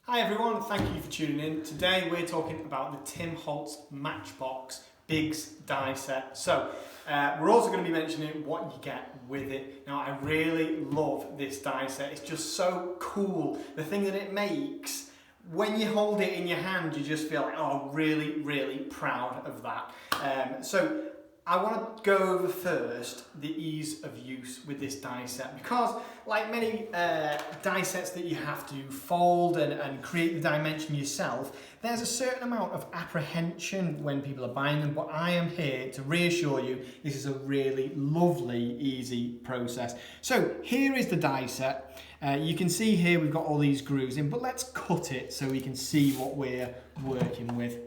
Hi everyone, thank you for tuning in. Today we're talking about the Tim Holtz Matchbox Bigz Die set. So we're also going to be mentioning what you get with it. Now I really love this die set, it's just so cool. The thing that it makes, when you hold it in your hand you just feel like, oh, really proud of that. So I want to go over first the ease of use with this die set, because like many die sets that you have to fold and create the dimension yourself, there's a certain amount of apprehension when people are buying them, but I am here to reassure you this is a really lovely, easy process. So here is the die set. You can see here we've got all these grooves in, but let's cut it so we can see what we're working with.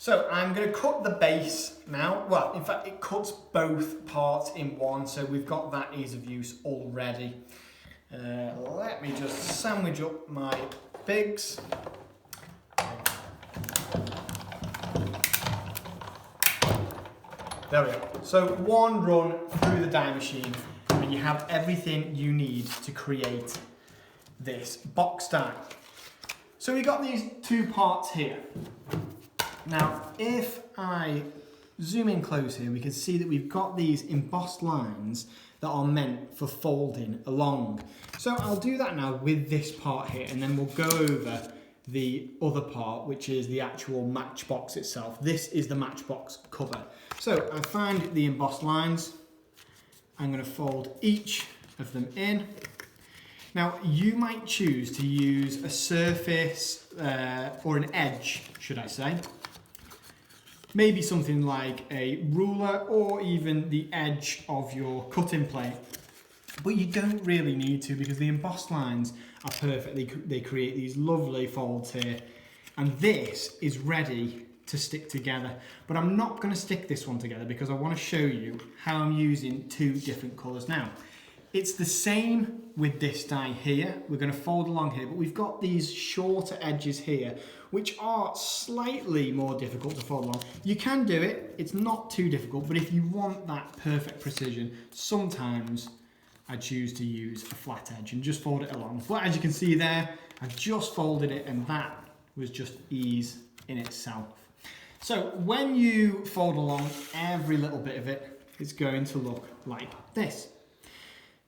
So I'm going to cut the base now. Well, in fact, it cuts both parts in one, so we've got that ease of use already. Let me just sandwich up my Bigz. There we go. So one run through the die machine, and you have everything you need to create this box die. So we've got these two parts here. Now, if I zoom in close here, we can see that we've got these embossed lines that are meant for folding along. So I'll do that now with this part here, and then we'll go over the other part, which is the actual matchbox itself. This is the matchbox cover. So I find the embossed lines. I'm going to fold each of them in. Now, you might choose to use a surface or an edge, should I say. Maybe something like a ruler or even the edge of your cutting plate. But you don't really need to, because the embossed lines are perfect. They create these lovely folds here. And this is ready to stick together. But I'm not going to stick this one together because I want to show you how I'm using two different colours now. It's the same with this die here. We're going to fold along here, but we've got these shorter edges here, which are slightly more difficult to fold along. You can do it, it's not too difficult, but if you want that perfect precision, sometimes I choose to use a flat edge and just fold it along. But as you can see there, I've just folded it, and that was just ease in itself. So when you fold along every little bit of it, it's going to look like this.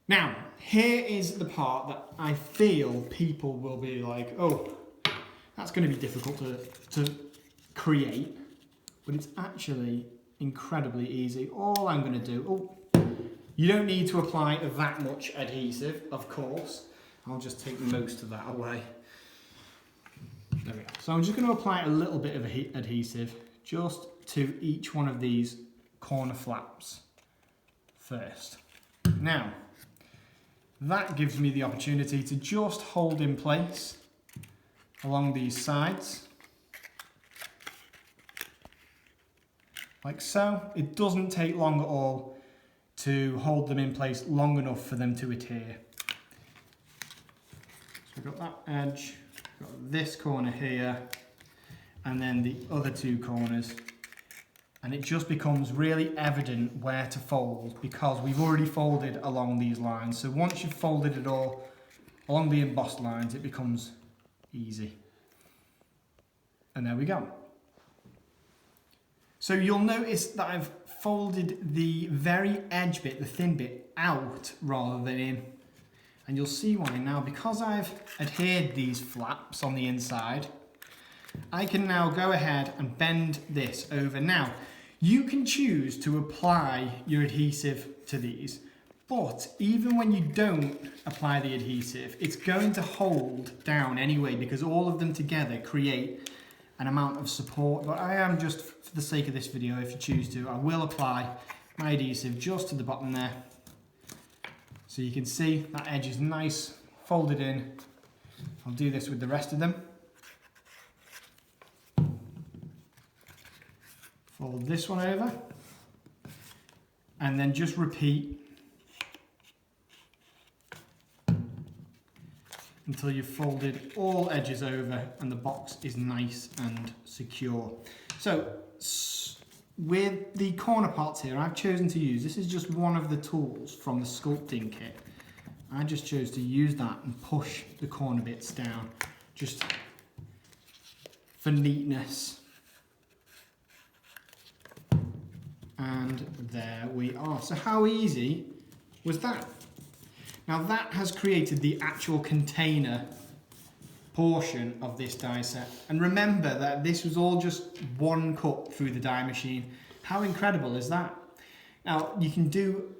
Now, here is the part that I feel people will be like, oh, that's going to be difficult to create, but it's actually incredibly easy. All I'm going to do, you don't need to apply that much adhesive, of course. I'll just take most of that away. There we go. So I'm just going to apply a little bit of adhesive just to each one of these corner flaps first. Now, that gives me the opportunity to just hold in place along these sides, like so. It doesn't take long at all to hold them in place long enough for them to adhere. So we've got that edge, got this corner here, and then the other two corners. And it just becomes really evident where to fold because we've already folded along these lines. So once you've folded it all along the embossed lines, it becomes easy. And there we go. So you'll notice that I've folded the very edge bit, the thin bit, out rather than in. And you'll see why now. Because I've adhered these flaps on the inside, I can now go ahead and bend this over. Now, you can choose to apply your adhesive to these, but even when you don't apply the adhesive, it's going to hold down anyway because all of them together create an amount of support. But I am just, for the sake of this video, if you choose to, I will apply my adhesive just to the bottom there. So you can see that edge is nice, folded in. I'll do this with the rest of them. Fold this one over, and then just repeat until you've folded all edges over and the box is nice and secure. So with the corner parts here, I've chosen to use, this is just one of the tools from the sculpting kit. I just chose to use that and push the corner bits down, just for neatness. And there we are. So how easy was that? Now that has created the actual container portion of this die set. And remember that this was all just one cut through the die machine. How incredible is that? Now you can do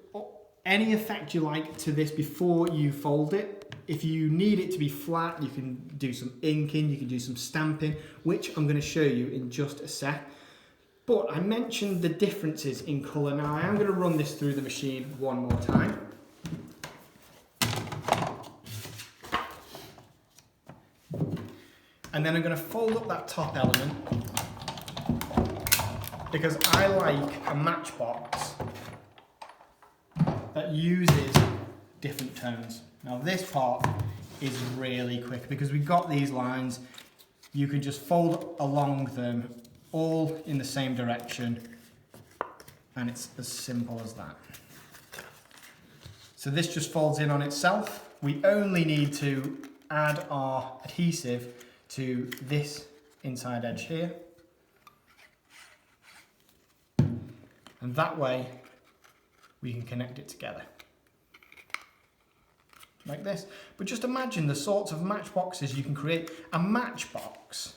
any effect you like to this before you fold it. If you need it to be flat, you can do some inking, you can do some stamping, which I'm going to show you in just a sec. But I mentioned the differences in colour. Now I am going to run this through the machine one more time. And then I'm going to fold up that top element because I like a matchbox that uses different tones. Now this part is really quick because we've got these lines. You can just fold along them all in the same direction and it's as simple as that. So this just folds in on itself. We only need to add our adhesive to this inside edge here. And that way we can connect it together. Like this. But just imagine the sorts of matchboxes you can create. A matchbox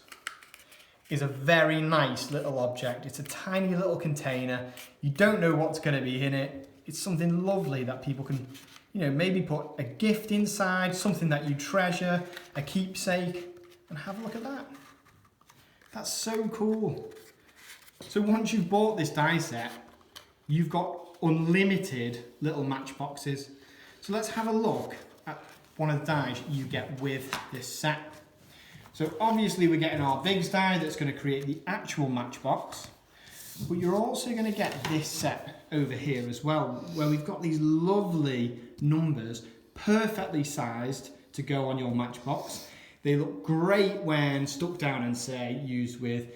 is a very nice little object. It's a tiny little container. You don't know what's going to be in it. It's something lovely that people can, you know, maybe put a gift inside, something that you treasure, a keepsake. And have a look at that. That's so cool. So once you've bought this die set, you've got unlimited little matchboxes. So let's have a look at one of the dies you get with this set. So obviously we're getting our Bigz die that's going to create the actual matchbox, but you're also going to get this set over here as well, where we've got these lovely numbers perfectly sized to go on your matchbox. They look great when stuck down and say used with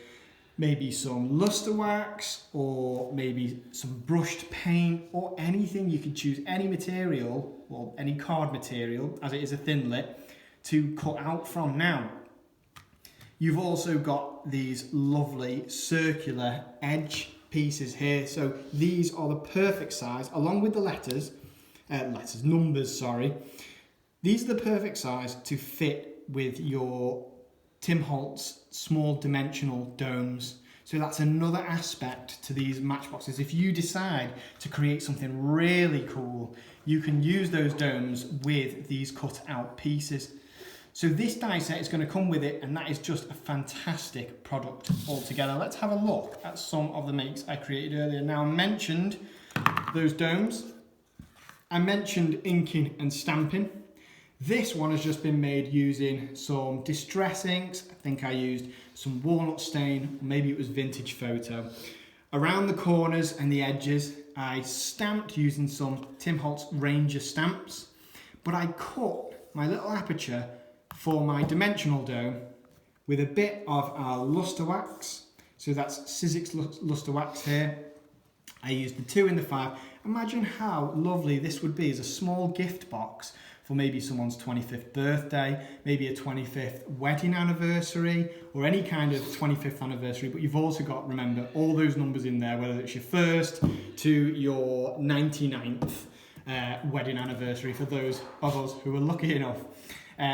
maybe some luster wax or maybe some brushed paint or anything. You can choose any material or any card material, as it is a thinlit, to cut out from. Now, you've also got these lovely circular edge pieces here. So these are the perfect size, along with the numbers, sorry. These are the perfect size to fit with your Tim Holtz small dimensional domes. So that's another aspect to these matchboxes. If you decide to create something really cool, you can use those domes with these cut out pieces. So this die set is going to come with it, and that is just a fantastic product altogether. Let's have a look at some of the makes I created earlier. Now I mentioned those domes. I mentioned inking and stamping. This one has just been made using some distress inks. I think I used some walnut stain, maybe it was vintage photo. Around the corners and the edges, I stamped using some Tim Holtz Ranger stamps, but I cut my little aperture for my dimensional dome with a bit of our luster wax. So that's Sizzix luster wax here. I used the 2 in the 5. Imagine how lovely this would be as a small gift box for maybe someone's 25th birthday, maybe a 25th wedding anniversary, or any kind of 25th anniversary, but you've also got, remember, all those numbers in there, whether it's your first to your 99th wedding anniversary for those of us who are lucky enough.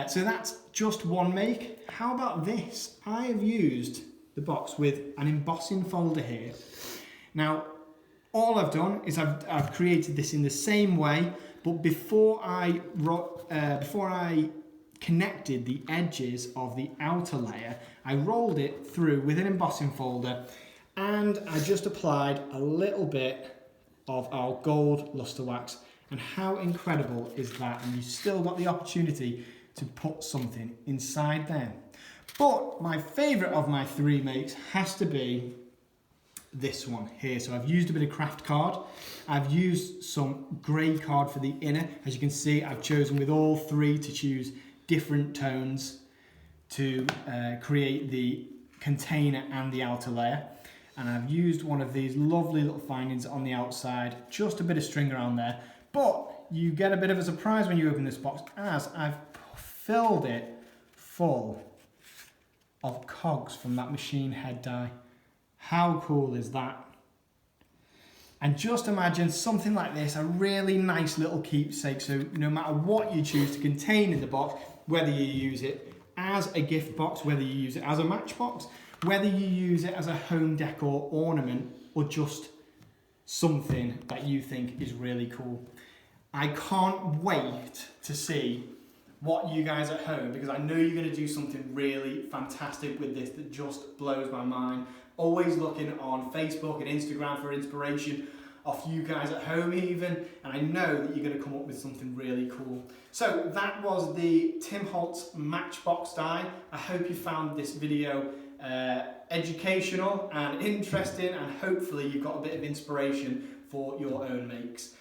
So that's just one make. How about this? I have used the box with an embossing folder here. Now, all I've done is I've created this in the same way, but before I connected the edges of the outer layer, I rolled it through with an embossing folder, and I just applied a little bit of our gold luster wax. And how incredible is that? And you've still got the opportunity to put something inside there. But my favourite of my 3 makes has to be this one here. So I've used a bit of craft card. I've used some grey card for the inner. As you can see, I've chosen with all 3 to choose different tones to create the container and the outer layer. And I've used one of these lovely little findings on the outside, just a bit of string around there. But you get a bit of a surprise when you open this box, as I've filled it full of cogs from that machine head die. How cool is that? And just imagine something like this, a really nice little keepsake. So no matter what you choose to contain in the box, whether you use it as a gift box, whether you use it as a matchbox, whether you use it as a home decor ornament, or just something that you think is really cool. I can't wait to see what you guys at home, because I know you're going to do something really fantastic with this that just blows my mind. Always looking on Facebook and Instagram for inspiration off you guys at home even, and I know that you're going to come up with something really cool. So that was the Tim Holtz Matchbox die. I hope you found this video educational and interesting, and hopefully you've got a bit of inspiration for your own makes.